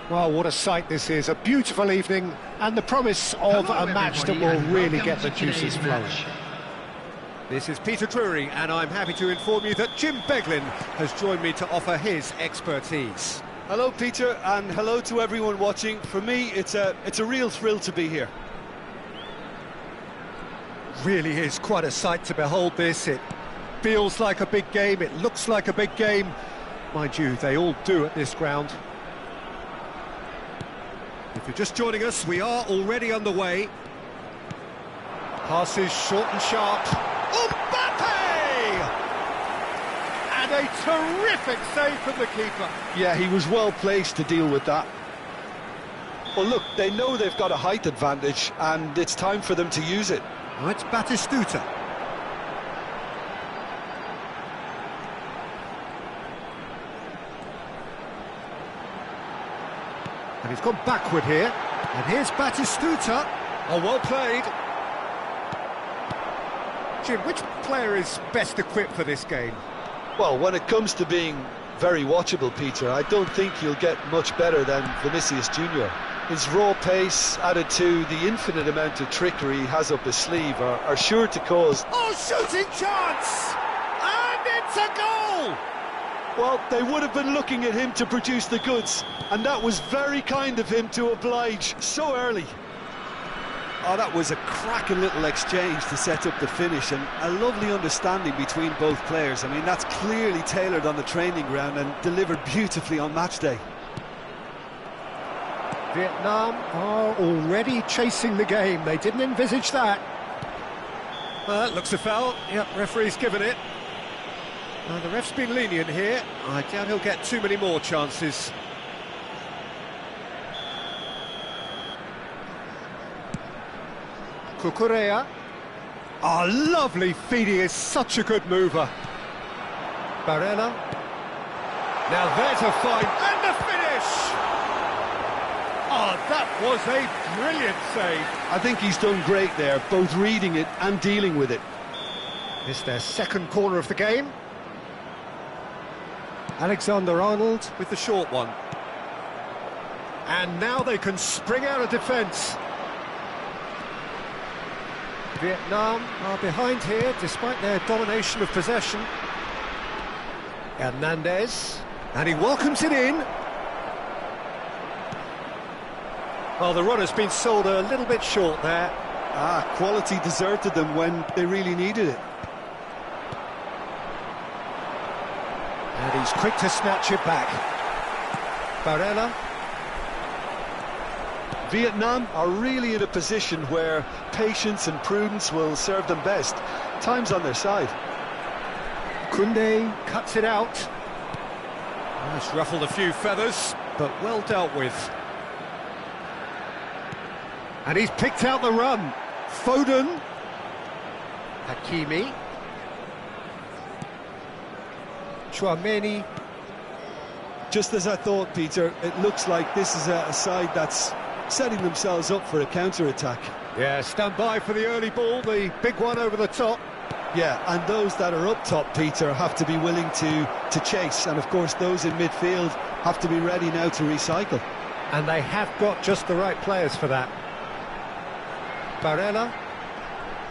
Well, what a sight this is. A beautiful evening and the promise of a match that will really get the juices flowing. This is Peter Drury, and I'm happy to inform you that Jim Beglin has joined me to offer his expertise. Hello, Peter, and hello to everyone watching. For me, it's a real thrill to be here. Really is quite a sight to behold this. It feels like a big game, it looks like a big game. Mind you, they all do at this ground. If you're just joining us, we are already underway. Passes short and sharp. Mbappe! And a terrific save from the keeper. Yeah, he was well placed to deal with that. Well, look, they know they've got a height advantage, and it's time for them to use it. Oh, it's Batistuta. And he's gone backward here. And here's Batistuta. Oh, well played. Jim, which player is best equipped for this game? Well, when it comes to being very watchable, Peter, I don't think you'll get much better than Vinicius Junior. His raw pace, added to the infinite amount of trickery he has up his sleeve, are sure to cause... Oh, shooting chance! And it's a goal! Well, they would have been looking at him to produce the goods, and that was very kind of him to oblige so early. Oh, that was a cracking little exchange to set up the finish, and a lovely understanding between both players. I mean, that's clearly tailored on the training ground and delivered beautifully on match day. Vietnam are already chasing the game. They didn't envisage that. Looks a foul. Yep, referee's given it. The ref's been lenient here. I doubt he'll get too many more chances. Cucurella. Oh, lovely feed. He is such a good mover. Barella. Now there's a find. And the finish! Oh, that was a brilliant save. I think he's done great there, both reading it and dealing with it. It's their second corner of the game. Alexander-Arnold with the short one. And now they can spring out of defence. Vietnam are behind here, despite their domination of possession. Hernandez. And he welcomes it in. Well, the runner's been sold a little bit short there. Quality deserted them when they really needed it. And he's quick to snatch it back. Barella. Vietnam are really in a position where patience and prudence will serve them best. Time's on their side. Koundé cuts it out. Oh, it's ruffled a few feathers, but well dealt with. And he's picked out the run. Foden. Hakimi. Chouameni. Just as I thought, Peter, it looks like this is a side that's setting themselves up for a counter-attack. Yeah, stand by for the early ball, the big one over the top. Yeah, and those that are up top, Peter, have to be willing to chase. And, of course, those in midfield have to be ready now to recycle. And they have got just the right players for that. Barella.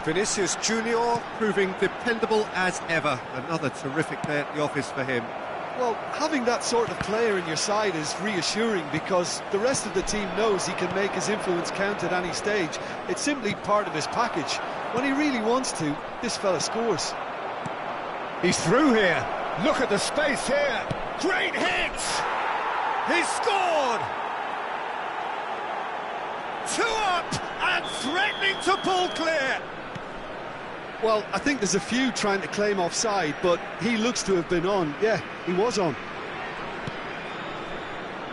Vinicius Junior proving dependable as ever. Another terrific day at the office for him. Well, having that sort of player in your side is reassuring because the rest of the team knows he can make his influence count at any stage. It's simply part of his package. When he really wants to, this fella scores. He's through here. Look at the space here. Great hit! He's scored! 2 up and threatening to pull clear. Well, I think there's a few trying to claim offside, but he looks to have been on. Yeah, he was on.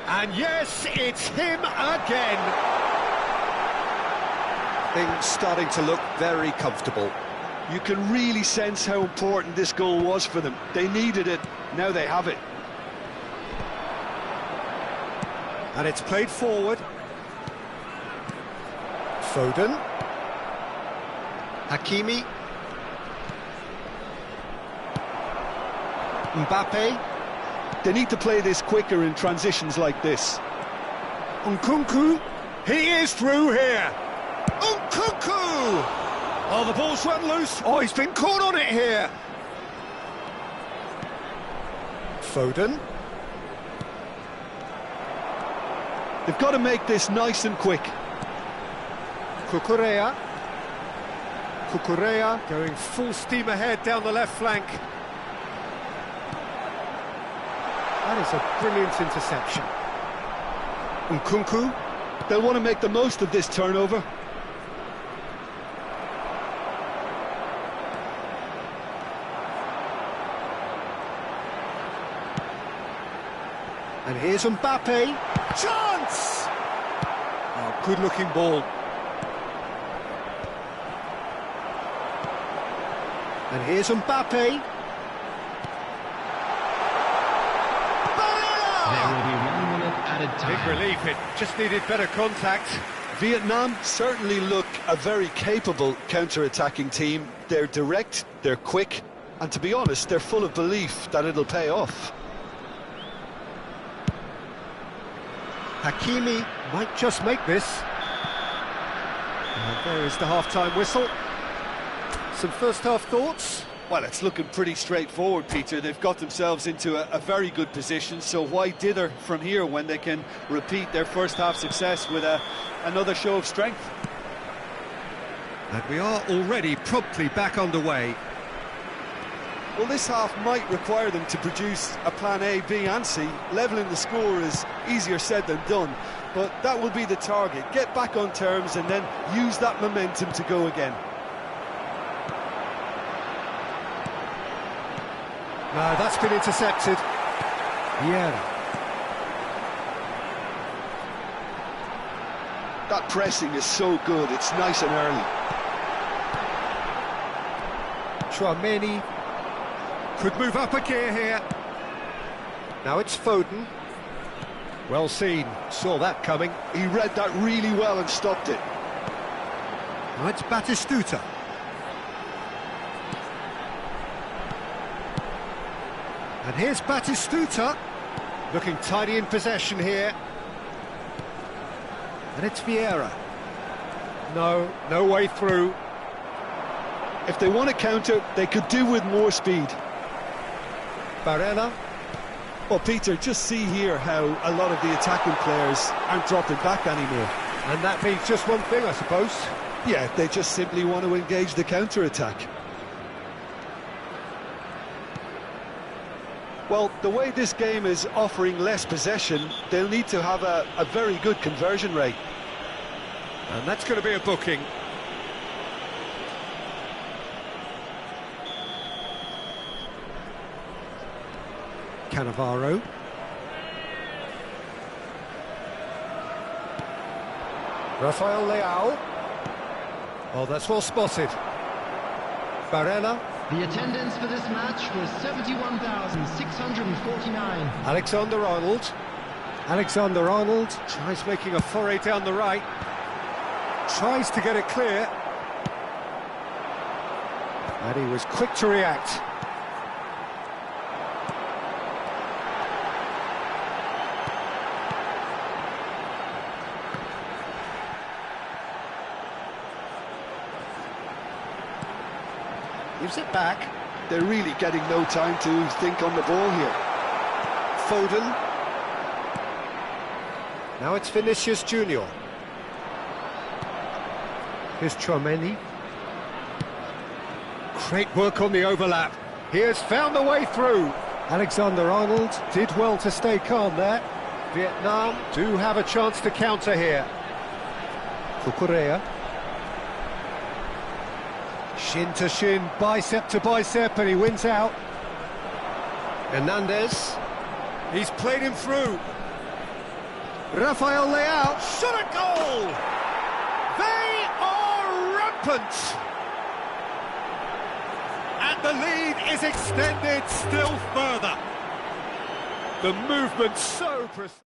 And yes, it's him again. Things starting to look very comfortable. You can really sense how important this goal was for them. They needed it, now they have it. And it's played forward. Foden. Hakimi. Mbappe. They need to play this quicker in transitions like this. Nkunku, he is through here. Nkunku! Oh, the ball's run loose. Oh, he's been caught on it here. Foden. They've got to make this nice and quick. Cucurella. Cucurella going full steam ahead down the left flank. That is a brilliant interception. Nkunku. They'll want to make the most of this turnover. And here's Mbappe. Chance! Oh, good-looking ball. And here's Mbappe. There will be 1 minute added time. Big relief, it just needed better contact. Vietnam certainly look a very capable counter-attacking team. They're direct, they're quick, and to be honest, they're full of belief that it'll pay off. Hakimi might just make this. And there is the half-time whistle. Some first-half thoughts? Well, it's looking pretty straightforward, Peter. They've got themselves into a very good position, so why dither from here when they can repeat their first-half success with another show of strength? And we are already promptly back underway. Well, this half might require them to produce a plan A, B and C. Levelling the score is easier said than done, but that will be the target. Get back on terms and then use that momentum to go again. No, that's been intercepted. Yeah. That pressing is so good, it's nice and early. Tchouaméni could move up a gear here. Now it's Foden. Well seen, saw that coming. He read that really well and stopped it. Now it's Batistuta. And here's Batistuta, looking tidy in possession here. And it's Vieira. No way through. If they want to counter, they could do with more speed. Barella. Well, Peter, just see here how a lot of the attacking players aren't dropping back anymore. And that means just one thing, I suppose. Yeah, they just simply want to engage the counter-attack. Well, the way this game is offering less possession, they'll need to have a very good conversion rate. And that's going to be a booking. Cannavaro. Rafael Leao. Oh, that's well spotted. Barella. The attendance for this match was 71,649. Alexander-Arnold. Alexander-Arnold tries making a foray down the right. Tries to get it clear. And he was quick to react. Gives it back. They're really getting no time to think on the ball here. Foden. Now it's Vinicius Junior. Here's Tchouaméni. Great work on the overlap. He has found the way through. Alexander-Arnold did well to stay calm there. Vietnam do have a chance to counter here. Cucurella. Shin to shin, bicep to bicep, and he wins out. Hernandez. He's played him through. Rafael Leao. Shot a goal! They are rampant! And the lead is extended still further. The movement so precise.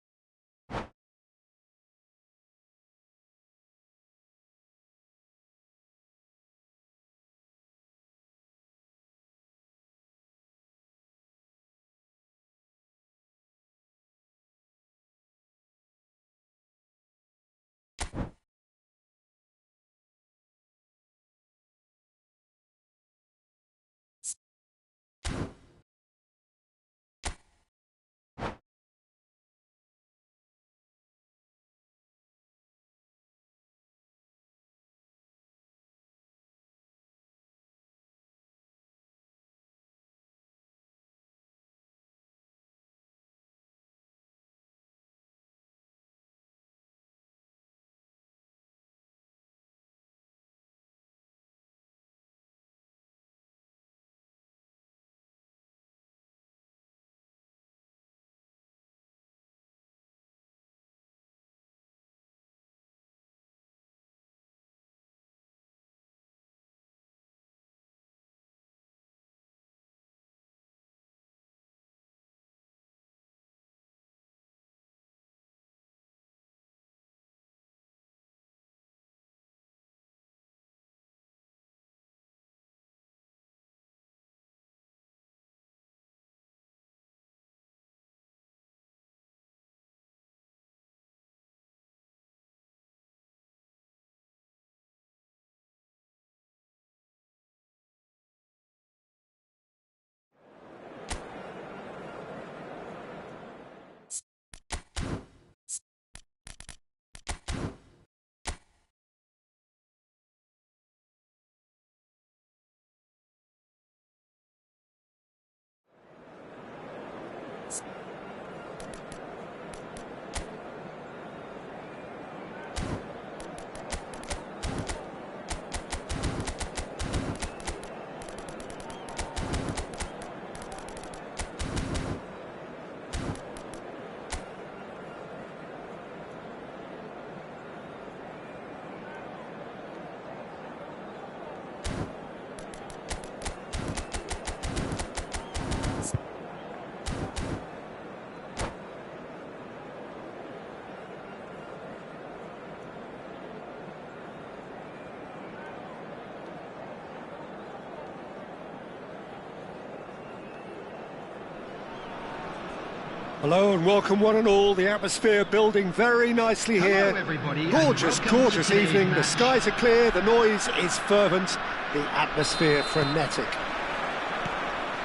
Hello and welcome one and all. The atmosphere building very nicely here. Hello, everybody, and Gorgeous, welcome to gorgeous today's evening. The match. skies are clear, the noise is fervent, the atmosphere frenetic.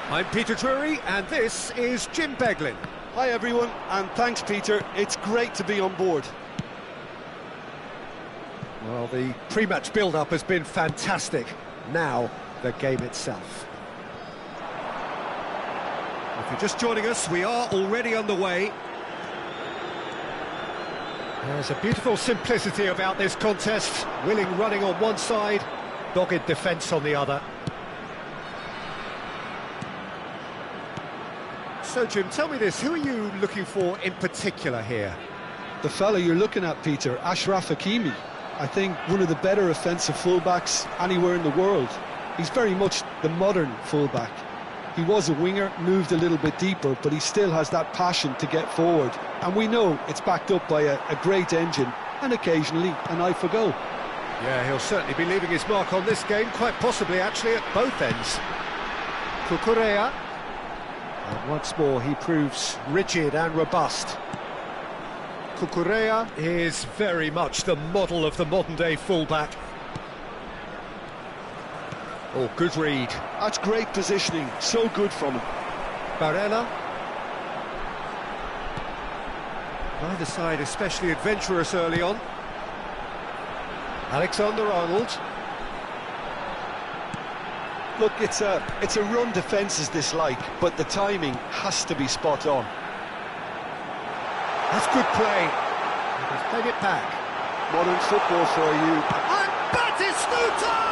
I'm Peter Drury and this is Jim Beglin. Hi everyone, and thanks Peter, it's great to be on board. Well, the pre-match build-up has been fantastic. Now, the game itself. If you're just joining us, we are already underway. There's a beautiful simplicity about this contest. Willing running on one side, dogged defence on the other. So, Jim, tell me this, who are you looking for in particular here? The fella you're looking at, Peter, Ashraf Hakimi. I think one of the better offensive fullbacks anywhere in the world. He's very much the modern fullback. He was a winger, moved a little bit deeper, but he still has that passion to get forward. And we know it's backed up by a great engine, and occasionally an eye for goal. Yeah, he'll certainly be leaving his mark on this game, quite possibly actually at both ends. Cucurella. And once more he proves rigid and robust. Cucurella is very much the model of the modern-day fullback. Oh, good read. That's great positioning, so good from him. Barella. Neither side especially adventurous early on. Alexander-Arnold. Look, it's a run defence is dislike, but the timing has to be spot on. That's good play. He's played it back. Modern football for you. And Batistuta!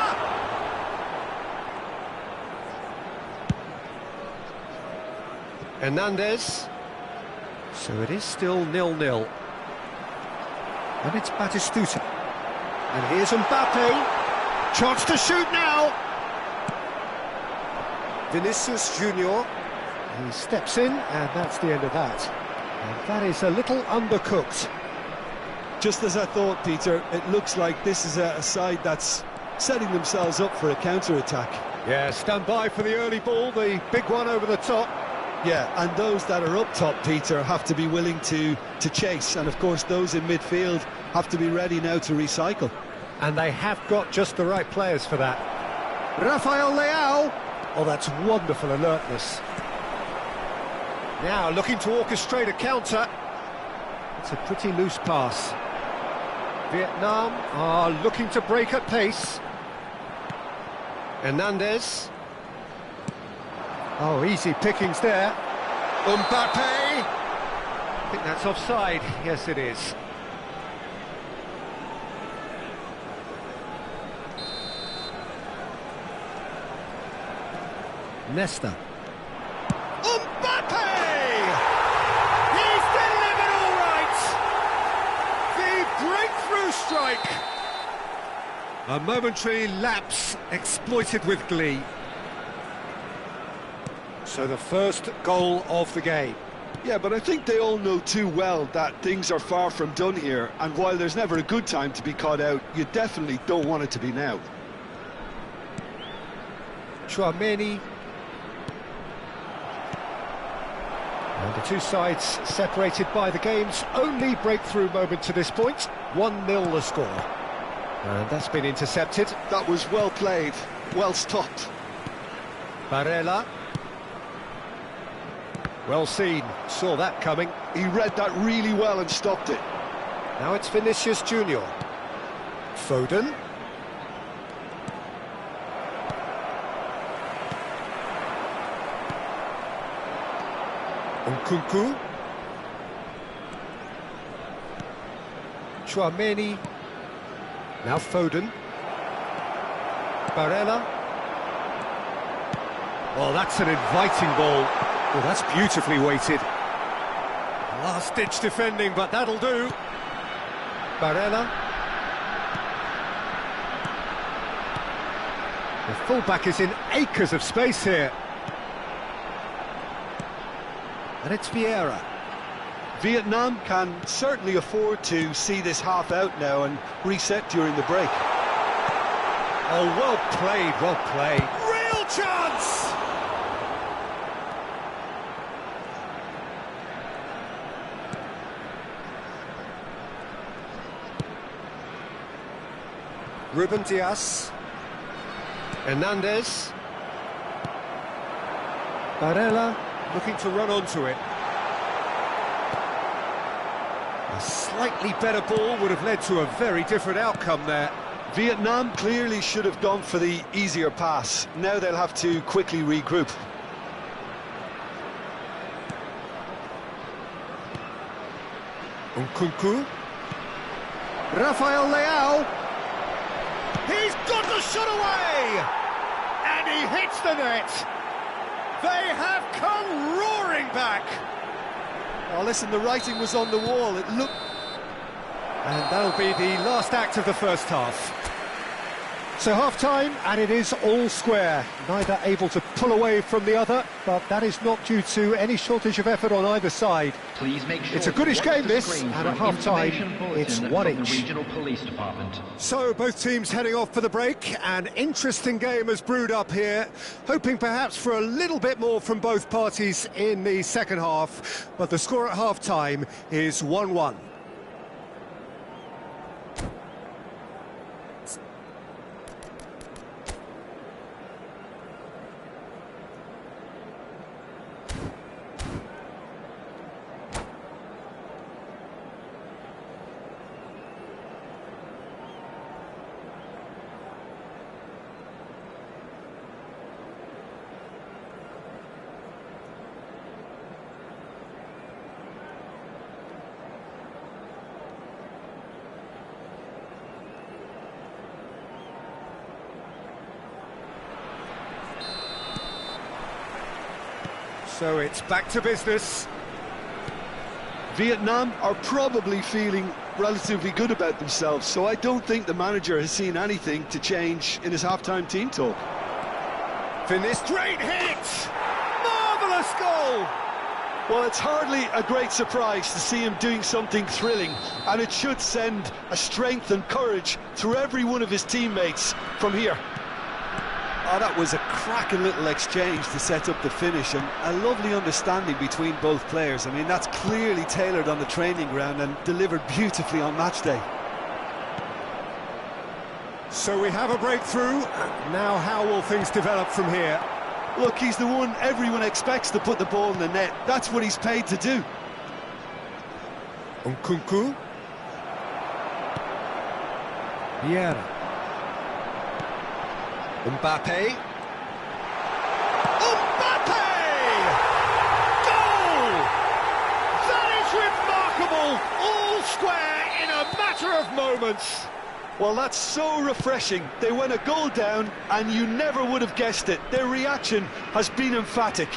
Hernandez. So it is still 0-0. And it's Batistuta. And here's Mbappe. Chance to shoot now. Vinicius Junior. He steps in, and that's the end of that. And that is a little undercooked. Just as I thought, Peter, it looks like this is a side that's setting themselves up for a counter-attack. Yeah, stand by for the early ball, the big one over the top. Yeah, and those that are up top, Peter, have to be willing to chase. And, of course, those in midfield have to be ready now to recycle. And they have got just the right players for that. Rafael Leao. Oh, that's wonderful alertness. Now looking to orchestrate a counter. It's a pretty loose pass. Vietnam are looking to break at pace. Hernandez. Oh, easy pickings there. Mbappe. I think that's offside. Yes, it is. Nesta. Mbappe! He's delivered all right! The breakthrough strike! A momentary lapse exploited with glee. So the first goal of the game. Yeah, but I think they all know too well that things are far from done here, and while there's never a good time to be caught out, you definitely don't want it to be now. Chouameni. And the two sides separated by the game's only breakthrough moment to this point. 1-0 the score. And that's been intercepted. That was well played, well stopped. Barella. Well seen, saw that coming. He read that really well and stopped it. Now it's Vinicius Junior. Foden. Nkunku. Chouameni. Now Foden. Barella. Oh, that's an inviting ball. Well, that's beautifully weighted. Last-ditch defending, but that'll do. Barella. The fullback is in acres of space here. And it's Vieira. Vietnam can certainly afford to see this half out now and reset during the break. Oh, well played, well played. Real chance! Ruben Dias. Hernandez. Barella looking to run onto it. A slightly better ball would have led to a very different outcome there. Vietnam clearly should have gone for the easier pass. Now they'll have to quickly regroup. Nkunku. Rafael Leao. He's got the shot away! And he hits the net. They have come roaring back. Oh, listen, the writing was on the wall. It looked... And that'll be the last act of the first half. So half-time, and it is all square. Neither able to pull away from the other, but that is not due to any shortage of effort on either side. Please make sure It's a goodish game, this, screen and at for an half-time, information bulletin it's one from the each. Regional Police Department. So both teams heading off for the break. An interesting game has brewed up here, hoping perhaps for a little bit more from both parties in the second half, but the score at half-time is 1-1. So it's back to business. Vietnam are probably feeling relatively good about themselves, so I don't think the manager has seen anything to change in his half-time team talk. Finished. Great hit! Marvellous goal! Well, it's hardly a great surprise to see him doing something thrilling, and it should send a strength and courage through every one of his teammates from here. Oh, that was a cracking little exchange to set up the finish, and a lovely understanding between both players. I mean, that's clearly tailored on the training ground and delivered beautifully on match day. So we have a breakthrough. Now how will things develop from here? Look, he's the one everyone expects to put the ball in the net. That's what he's paid to do. Nkunku. Vieira. Mbappe. Mbappe! Goal! That is remarkable! All square in a matter of moments. Well, that's so refreshing. They went a goal down, and you never would have guessed it. Their reaction has been emphatic.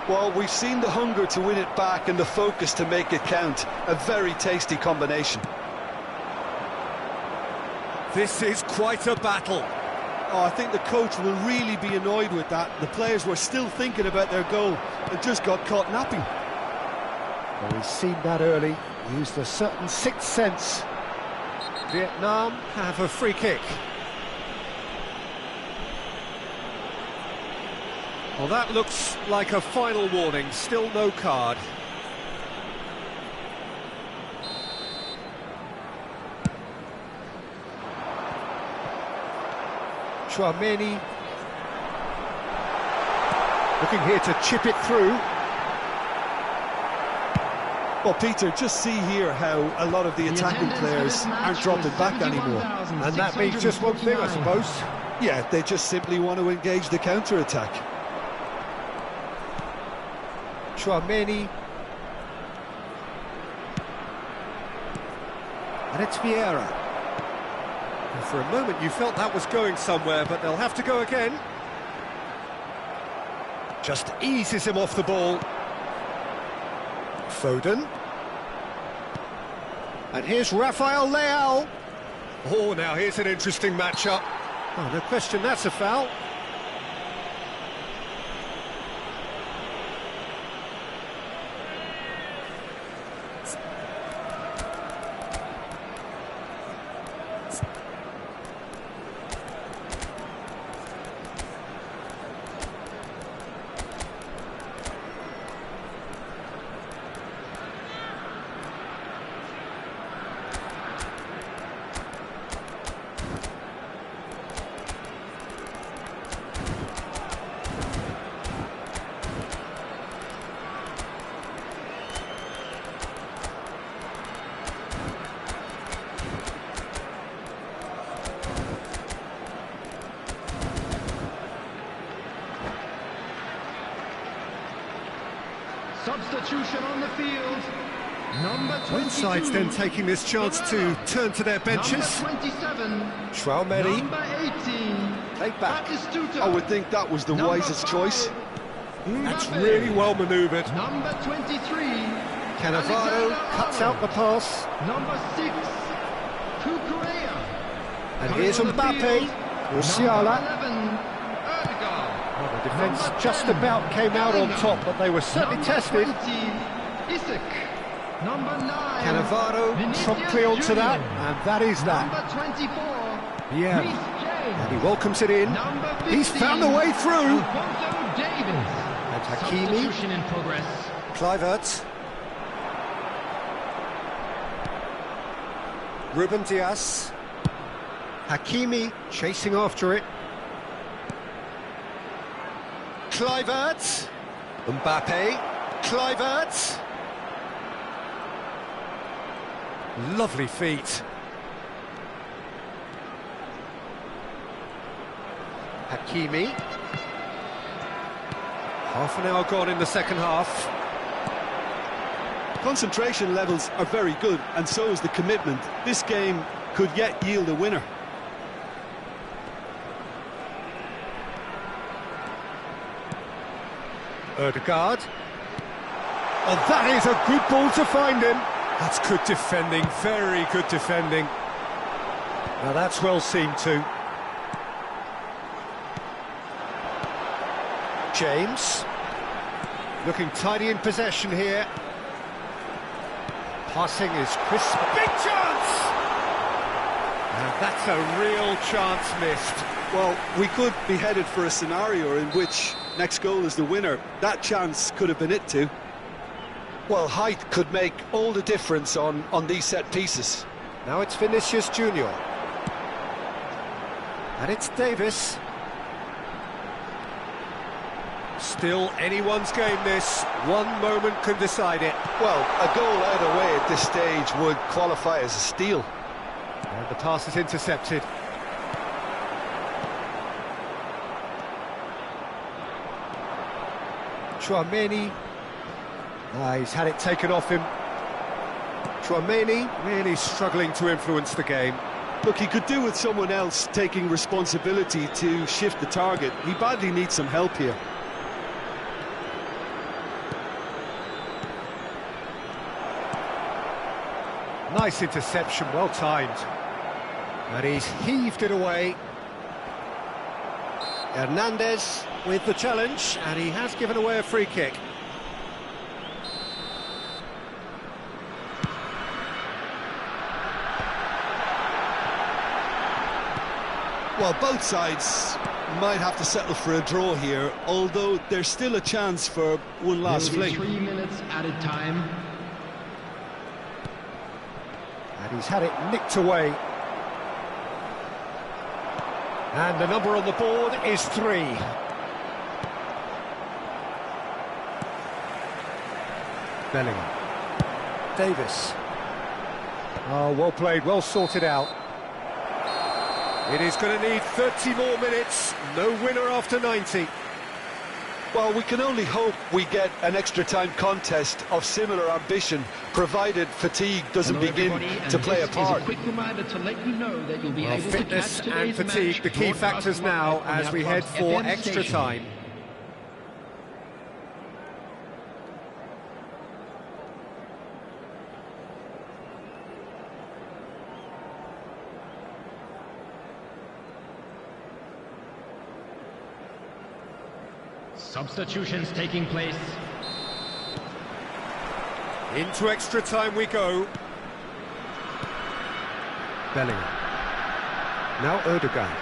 Well, we've seen the hunger to win it back and the focus to make it count. A very tasty combination. This is quite a battle. Oh, I think the coach will really be annoyed with that. The players were still thinking about their goal and just got caught napping. Well, we've seen that early. Used a certain sixth sense. Vietnam have a free kick. Well, that looks like a final warning. Still no card. Chouameni looking here to chip it through. Well, Peter, just see here how a lot of the attacking players aren't dropping back anymore. And that means just one thing, I suppose. Yeah, they just simply want to engage the counter-attack. Chouameni. And it's Vieira. And for a moment you felt that was going somewhere, but they'll have to go again. Just eases him off the ball. Foden. And here's Rafael Leao. Oh, now here's an interesting matchup. Oh, no question, that's a foul. Substitution on the field. Number 22. Both sides then taking this chance to turn to their benches. Number 27. Traumeri. Number 18. Played back. Batistuta. I would think that was the Number wisest 5. choice. That's really well manoeuvred. Number 23. Cannavaro cuts out the pass. Number 6. Kukurea. And here's Mbappe. Musiala. 11. Erdegaard. Well, the defence just about came out on top, but they were certainly tested. 20. Isak. Number 9. Cannavaro Vinicius promptly onto that, Junior. and that is that. Number 24. Yeah, Reece James. and he welcomes it in. Number 15. He's found a way through. Alphonso Davies. And Hakimi. Substitution in progress. Kluivert. Ruben Dias. Hakimi chasing after it. Kluivert. Mbappe. Kluivert. Lovely feet. Hakimi. Half an hour gone in the second half. Concentration levels are very good, and so is the commitment. This game could yet yield a winner. Erdegaard. And that is a good ball to find him. That's good defending, very good defending. Now that's well seen too. James. Looking tidy in possession here. Passing is crisp. Big chance! And that's a real chance missed. Well, we could be headed for a scenario in which next goal is the winner. That chance could have been it too. Well, height could make all the difference on these set pieces. Now it's Vinicius Junior. And it's Davis. Still anyone's game this. One moment can decide it. Well, a goal either way at this stage would qualify as a steal. And the pass is intercepted. Tchouaméni. He's had it taken off him. Tchouaméni really struggling to influence the game. Look, he could do with someone else taking responsibility to shift the target. He badly needs some help here. Nice interception, well timed. And he's heaved it away. Hernandez with the challenge, and he has given away a free kick. Well, both sides might have to settle for a draw here, although there's still a chance for one last Nearly fling. 3 minutes added time. And he's had it nicked away. And the number on the board is 3. Bellingham. Davis. Oh, well played, well sorted out. It is going to need 30 more minutes. No winner after 90. Well, we can only hope we get an extra-time contest of similar ambition, provided fatigue doesn't Hello begin everybody, to play a and this is part. a quick reminder to let you know that you'll be Well, able fitness to catch and today's fatigue, match the key factors now broadcast as we live on head our for FM extra station. time. Substitutions taking place. Into extra time we go. Bellingham. Now Erdegaard.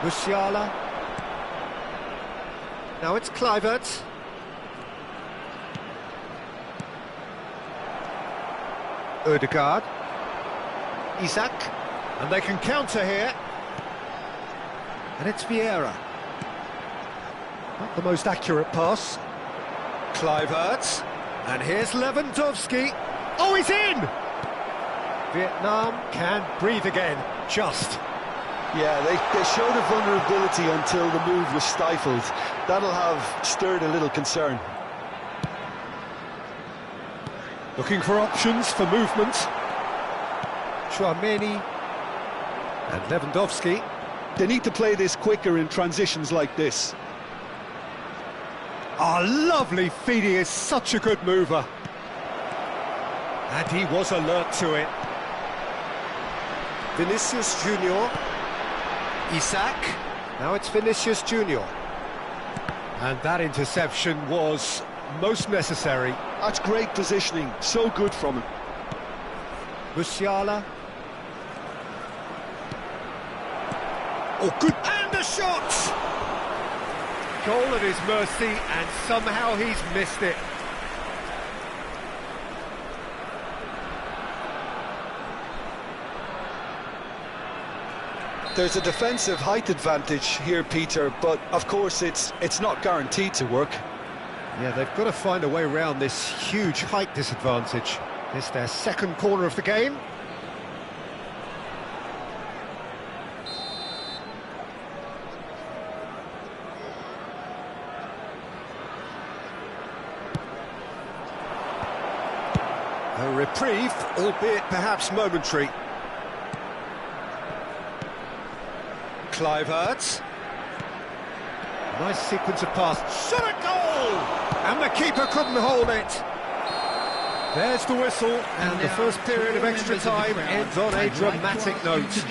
Musiala. Now it's Kluivert. Erdegaard. Isak. And they can counter here. And it's Vieira. Not the most accurate pass. Kluivert. And here's Lewandowski. Oh, he's in! Vietnam can breathe again, just. Yeah, they showed a vulnerability until the move was stifled. That'll have stirred a little concern. Looking for options for movement. Chouameni and Lewandowski. They need to play this quicker in transitions like this. Lovely feed, he is such a good mover. And he was alert to it. Vinicius Junior. Isak. Now it's Vinicius Junior. And that interception was most necessary. That's great positioning, so good from him. Musiala. Oh, good. And a shot! Goal at his mercy, and somehow he's missed it. There's a defensive height advantage here, Peter, but of course it's not guaranteed to work. Yeah, they've got to find a way around this huge height disadvantage. It's their second corner of the game. A reprieve, albeit perhaps momentary. Kluivert. Nice sequence of passes. Shot at goal! And the keeper couldn't hold it. There's the whistle, and the first period of extra time ends on a dramatic note.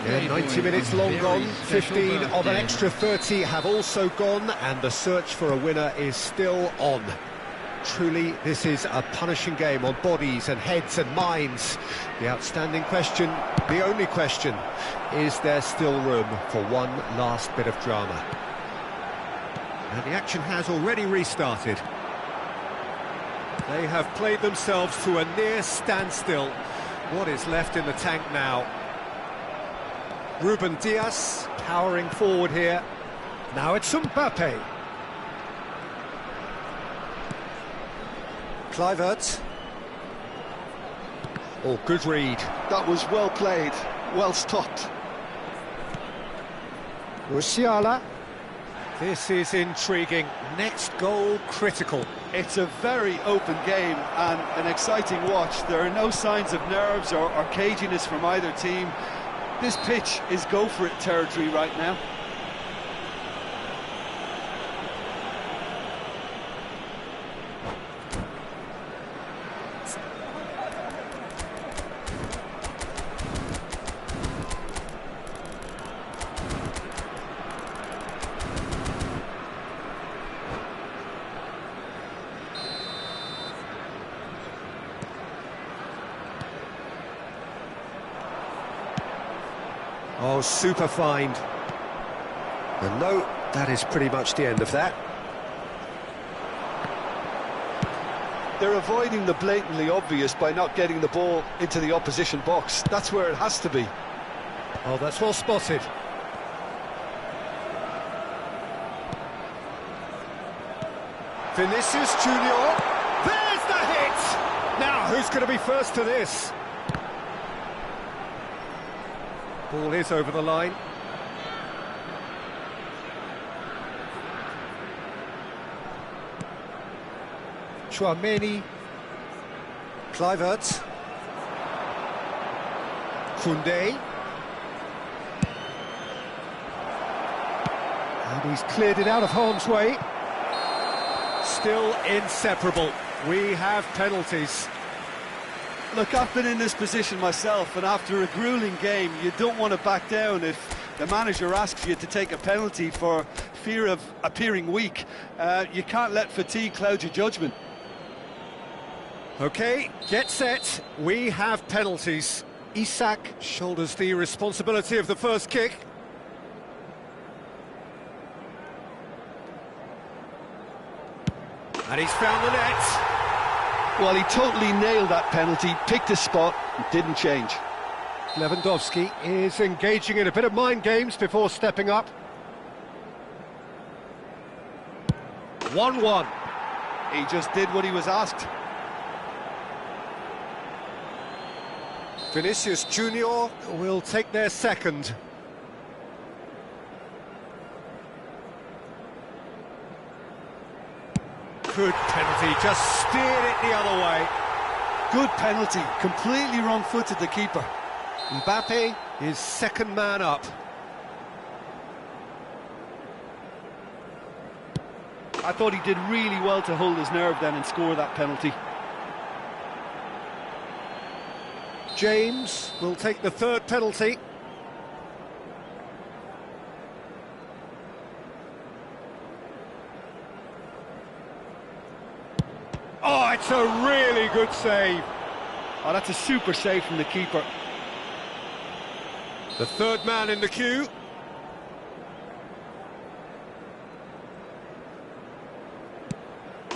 Yeah, 90 minutes long gone, 15 of an extra 30 have also gone, and the search for a winner is still on. Truly, this is a punishing game on bodies and heads and minds. The outstanding question, the only question, is there still room for one last bit of drama? And the action has already restarted. They have played themselves to a near standstill. What is left in the tank now? Ruben Dias powering forward here. Now it's Mbappe. Kluivert. Oh, good read. That was well played, well stopped. Musiala. This is intriguing. Next goal critical. It's a very open game and an exciting watch. There are no signs of nerves or caginess from either team. This pitch is go-for-it territory right now. Oh, super find. And no, that is pretty much the end of that. They're avoiding the blatantly obvious by not getting the ball into the opposition box. That's where it has to be. Oh, that's well spotted. Vinicius Junior. There's the hit! Now, who's going to be first to this? Ball is over the line. Chouameni. Kluivert. Koundé. And he's cleared it out of harm's way. Still inseparable. We have penalties. Look, I've been in this position myself, and after a gruelling game, you don't want to back down if the manager asks you to take a penalty for fear of appearing weak. You can't let fatigue cloud your judgment. OK, get set. We have penalties. Isak shoulders the responsibility of the first kick. And he's found the net. Well, he totally nailed that penalty, picked his spot, and didn't change. Lewandowski is engaging in a bit of mind games before stepping up. 1-1. He just did what he was asked. Vinicius Junior will take their second. Good penalty, just steered it the other way. Good penalty, completely wrong-footed the keeper. Mbappe is second man up. I thought he did really well to hold his nerve then and score that penalty. James will take the third penalty. Oh, it's a really good save. Oh, that's a super save from the keeper. The third man in the queue.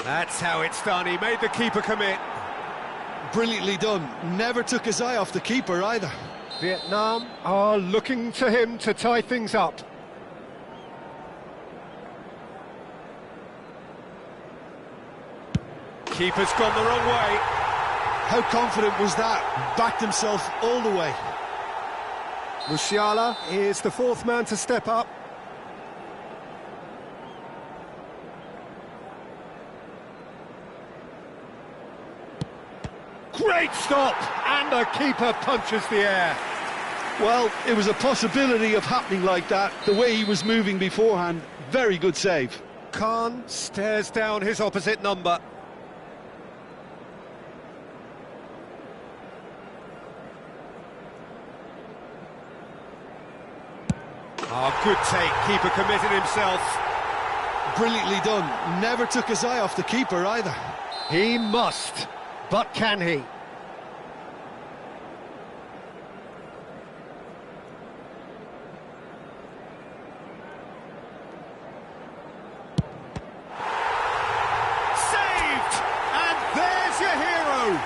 That's how it's done. He made the keeper commit. Brilliantly done. Never took his eye off the keeper either. Vietnam are looking to him to tie things up. Keeper's gone the wrong way. How confident was that? Backed himself all the way. Musiala is the fourth man to step up. Great stop! And the keeper punches the air. Well, it was a possibility of happening like that. The way he was moving beforehand, very good save. Khan stares down his opposite number. Oh, good take. Keeper committed himself. Brilliantly done. Never took his eye off the keeper either. He must, but can he? Saved! And there's your hero!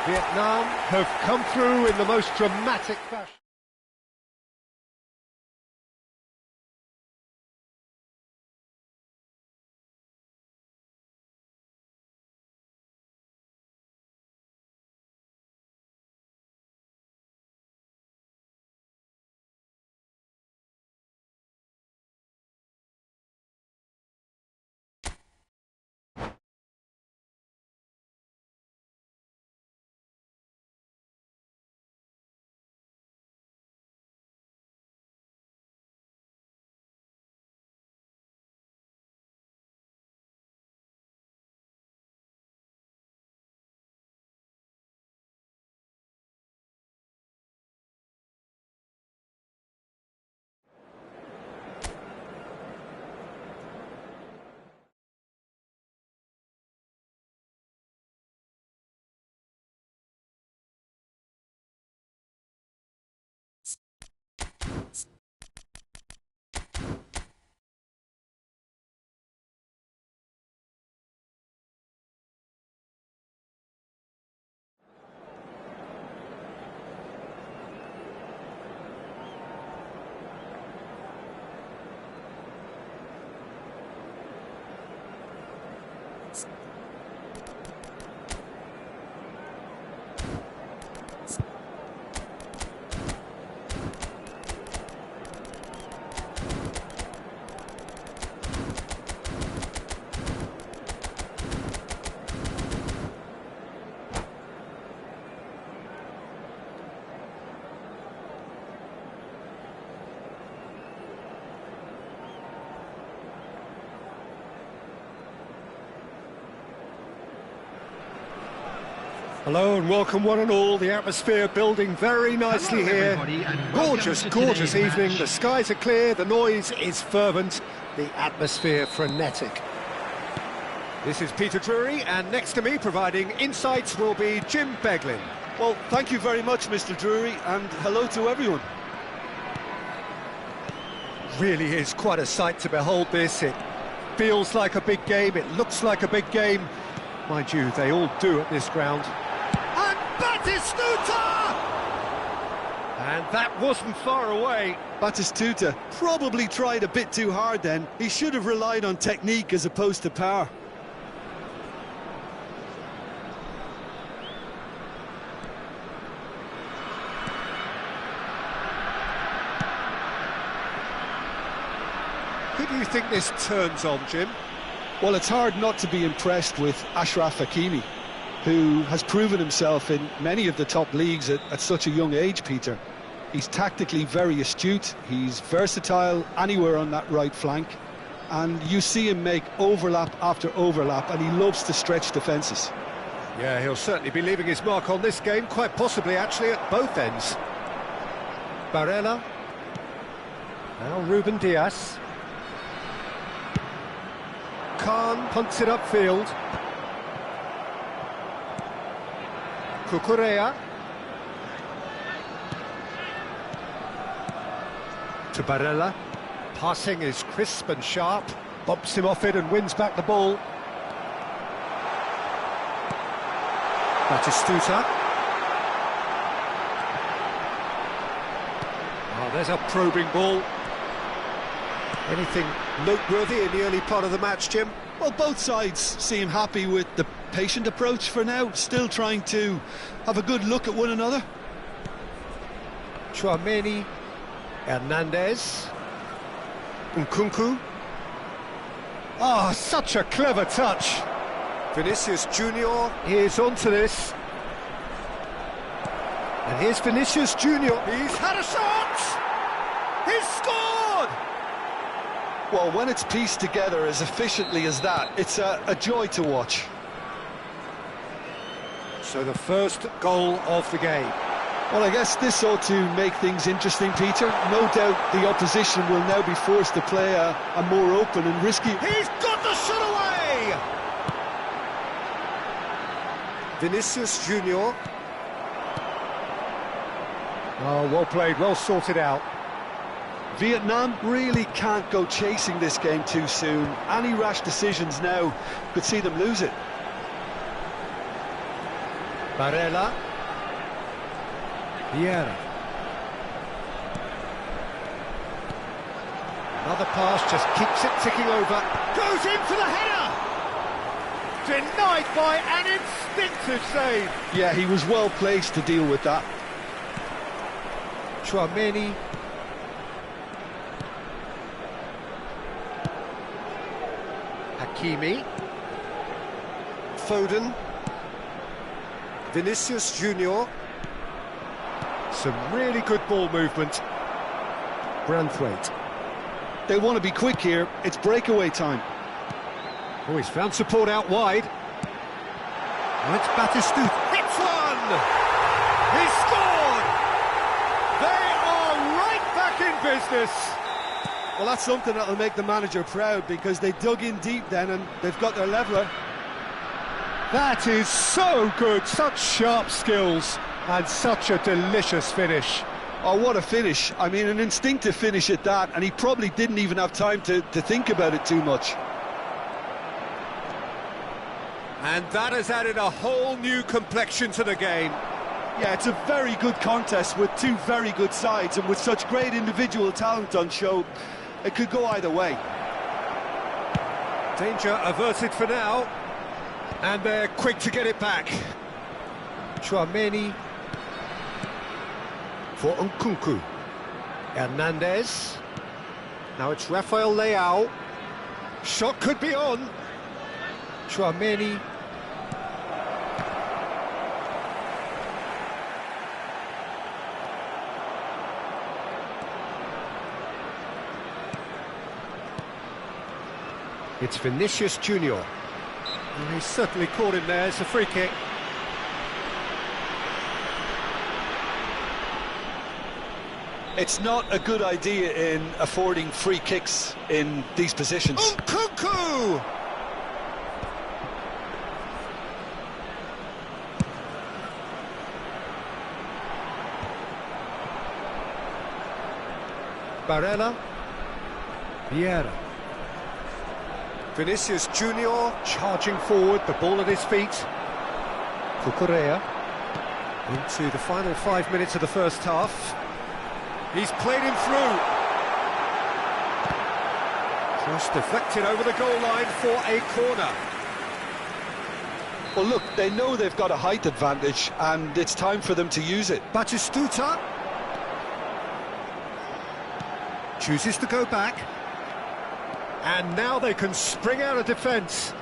Vietnam have come through in the most dramatic fashion. Hello and welcome one and all, the atmosphere building very nicely here. Gorgeous, gorgeous evening, the skies are clear, the noise is fervent, the atmosphere frenetic. This is Peter Drury, and next to me providing insights will be Jim Beglin. Well, thank you very much, Mr. Drury, and hello to everyone. Really is quite a sight to behold this. It feels like a big game, it looks like a big game. Mind you, they all do at this ground. And Batistuta! And that wasn't far away. Batistuta probably tried a bit too hard then. He should have relied on technique as opposed to power. Who do you think this turns on, Jim? Well, it's hard not to be impressed with Ashraf Hakimi, who has proven himself in many of the top leagues at such a young age, Peter. He's tactically very astute, he's versatile anywhere on that right flank, and you see him make overlap after overlap, and he loves to stretch defences. Yeah, he'll certainly be leaving his mark on this game, quite possibly actually at both ends. Barella. Now Ruben Diaz. Khan punts it upfield. Cucurella. To Barella. Passing is crisp and sharp. Bumps him off it and wins back the ball. Batistuta. Oh, there's a probing ball. Anything noteworthy in the early part of the match, Jim? Well, both sides seem happy with the patient approach for now, still trying to have a good look at one another. Tchouaméni, Hernandez, Nkunku. Oh, such a clever touch. Vinicius Junior is onto this. And here's Vinicius Junior. He's had a shot! He's scored! Well, when it's pieced together as efficiently as that, it's a joy to watch. So the first goal of the game. Well, I guess this ought to make things interesting, Peter. No doubt the opposition will now be forced to play a more open and risky... He's got the shot away! Vinicius Junior. Oh, well played, well sorted out. Vietnam really can't go chasing this game too soon. Any rash decisions now could see them lose it. Barella. Vieira. Another pass, just keeps it ticking over. Goes in for the header! Denied by an instinctive save. Yeah, he was well placed to deal with that. Tchouaméni. Hakimi. Foden. Vinicius Junior. Some really good ball movement. Branthwaite. They want to be quick here. It's breakaway time. Oh, he's found support out wide. And it's Batistuta. Hits one! He scored! They are right back in business. Well, that's something that'll make the manager proud, because they dug in deep then and they've got their leveller. That is so good, such sharp skills and such a delicious finish. Oh, what a finish. I mean, an instinctive finish at that, and he probably didn't even have time to think about it too much. And that has added a whole new complexion to the game. Yeah, it's a very good contest with two very good sides, and with such great individual talent on show, it could go either way. Danger averted for now. And they're quick to get it back. Tchouaméni. For Nkunku. Hernandez. Now it's Rafael Leao. Shot could be on. Tchouaméni. It's Vinicius Junior. And he's certainly caught him there. It's a free kick. It's not a good idea in affording free kicks in these positions. Nkunku! Barella. Vieira. Vinicius Junior charging forward, the ball at his feet. Cucurella into the final 5 minutes of the first half. He's played him through. Cross deflected over the goal line for a corner. Well, look, they know they've got a height advantage, and it's time for them to use it. Batistuta chooses to go back. And now they can spring out of defence.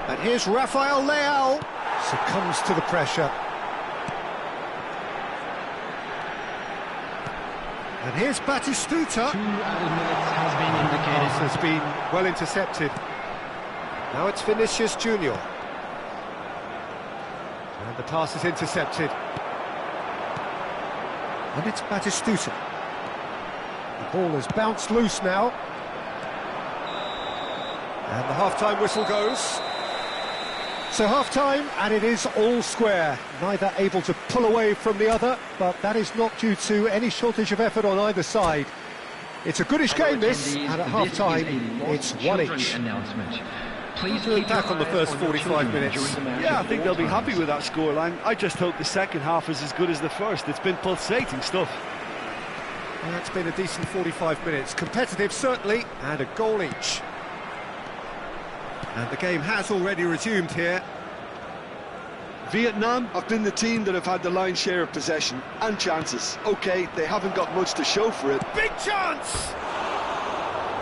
And here's Rafael Leao. Succumbs to the pressure. And here's Batistuta. 2 added minutes has been indicated. Pass has been well intercepted. Now it's Vinicius Junior. And the pass is intercepted. And it's Batistuta. The ball has bounced loose now. And the half-time whistle goes. So half-time, and it is all square. Neither able to pull away from the other, but that is not due to any shortage of effort on either side. It's a goodish game, this, and at half-time, it's one each. Please look back on the first 45 minutes. Yeah, I think they'll be happy with that scoreline. I just hope the second half is as good as the first. It's been pulsating stuff. Well, that's been a decent 45 minutes. Competitive, certainly, and a goal each. And the game has already resumed here. Vietnam have been the team that have had the lion's share of possession and chances. OK, they haven't got much to show for it. Big chance!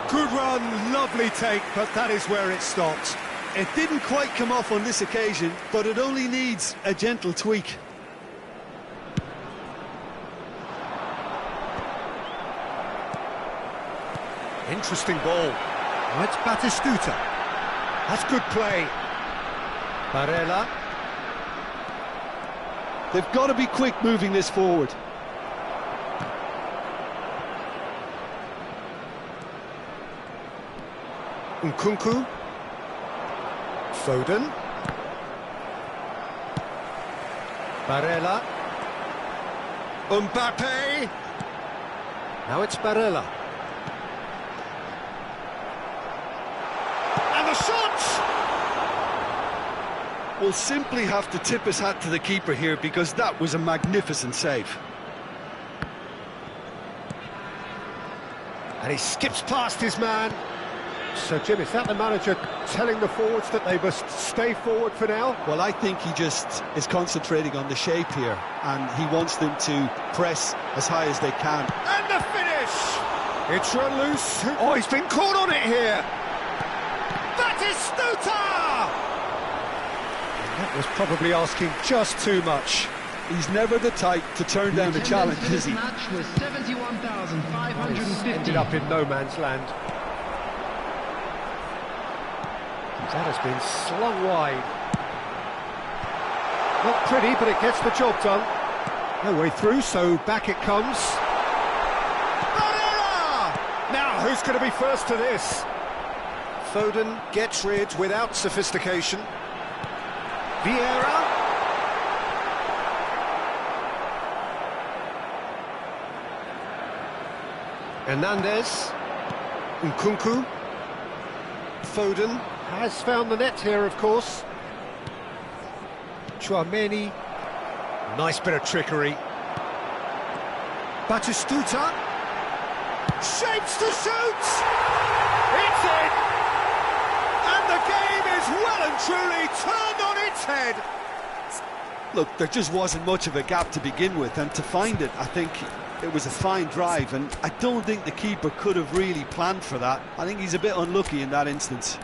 Good run, lovely take, but that is where it stopped. It didn't quite come off on this occasion, but it only needs a gentle tweak. Interesting ball. It's Batistuta. That's good play. Barella. They've got to be quick moving this forward. Nkunku. Foden. Barella. Mbappe. Now it's Barella. And the shot! We'll simply have to tip his hat to the keeper here because that was a magnificent save. And he skips past his man. So, Jim, is that the manager telling the forwards that they must stay forward for now? Well, I think he just is concentrating on the shape here, and he wants them to press as high as they can. And the finish! It's run loose. Oh, he's been caught on it here. Batistuta! That was probably asking just too much. He's never the type to turn down a challenge, is he? Match was 71,550. Ended up in no man's land. That has been slung wide. Not pretty, but it gets the job done. No way through, so back it comes. Barella! Now, who's going to be first to this? Foden gets rid without sophistication. Vieira. Hernandez. Nkunku. Foden has found the net here, of course. Chouameni. Nice bit of trickery. Batistuta. Shapes to shoot! It's in! And the game is well and truly turned on its head. Look, there just wasn't much of a gap to begin with, and to find it, I think it was a fine drive, and I don't think the keeper could have really planned for that. I think he's a bit unlucky in that instance.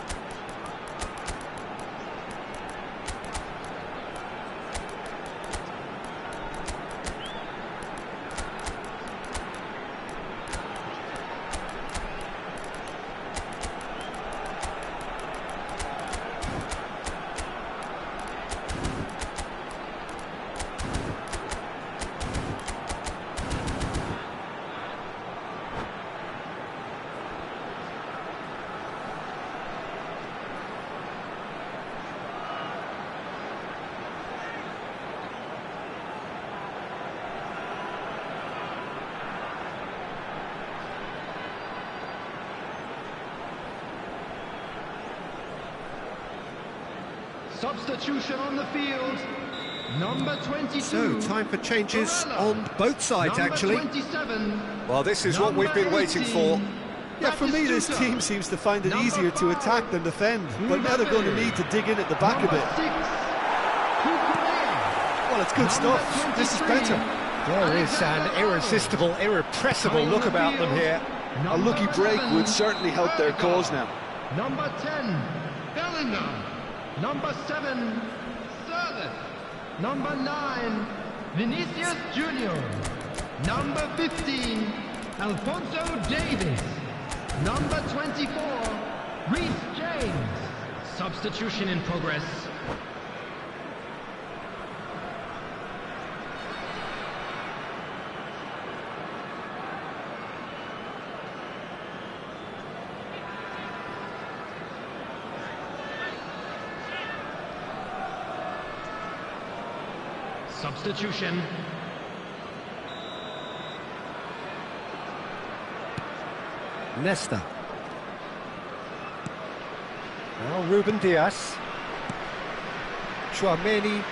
Substitution on the field. Number 22. So, time for changes on both sides, Number actually. 27. Well, this is what we've been waiting for. Yeah, for me, this team seems to find it easier to attack than defend, but now they're going to need to dig in at the back a bit. Well, it's good stuff. This is better. There is an irresistible, irrepressible look about them here. A lucky break would certainly help their cause now. Number 10, Bellingham. Number 7, Sterling. Number 9, Vinicius Junior. Number 15, Alphonso Davies. Number 24, Reece James. Substitution in progress. Substitution. Nesta. Now Ruben Diaz. Chouameni.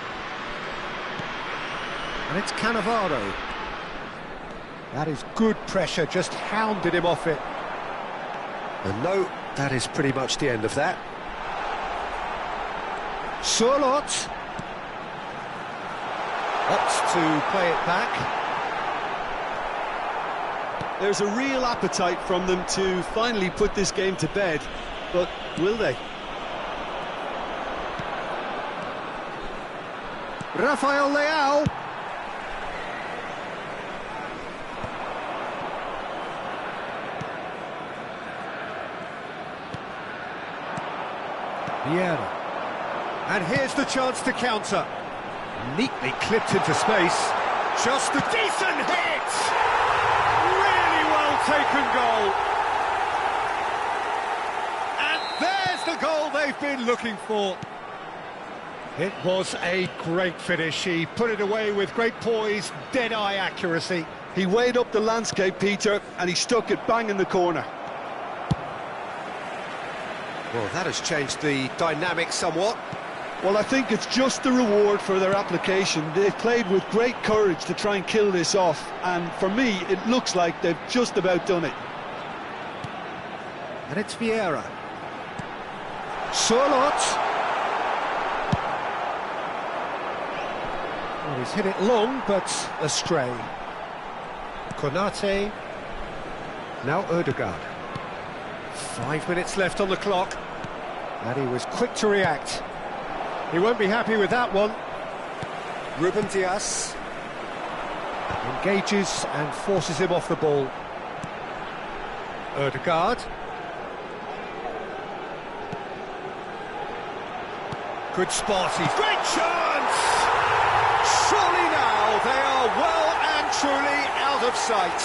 And it's Cannavaro. That is good pressure, just hounded him off it. And no, that is pretty much the end of that. Surlot opts to play it back. There's a real appetite from them to finally put this game to bed, but will they? Rafael Leao. Vieira. And here's the chance to counter. Neatly clipped into space. Just a decent hit! Really well taken goal. And there's the goal they've been looking for. It was a great finish. He put it away with great poise, dead-eye accuracy. He weighed up the landscape, Peter, and he stuck it bang in the corner. Well, that has changed the dynamic somewhat. Well, I think it's just the reward for their application. They've played with great courage to try and kill this off, and for me, it looks like they've just about done it. And it's Vieira. Surlot. Well, he's hit it long, but astray. Konate. Now Ødegaard. 5 minutes left on the clock. And he was quick to react. He won't be happy with that one. Ruben Diaz engages and forces him off the ball. Ødegaard. Good spot. Great chance! Surely now they are well and truly out of sight.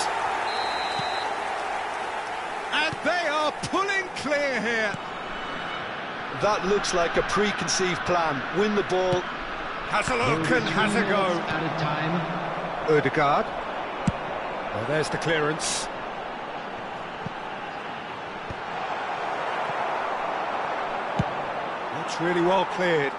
And they are pulling clear here. That looks like a preconceived plan. Win the ball. Has a look and has a go. Out of time. Ødegaard. Well, there's the clearance. That's really well cleared.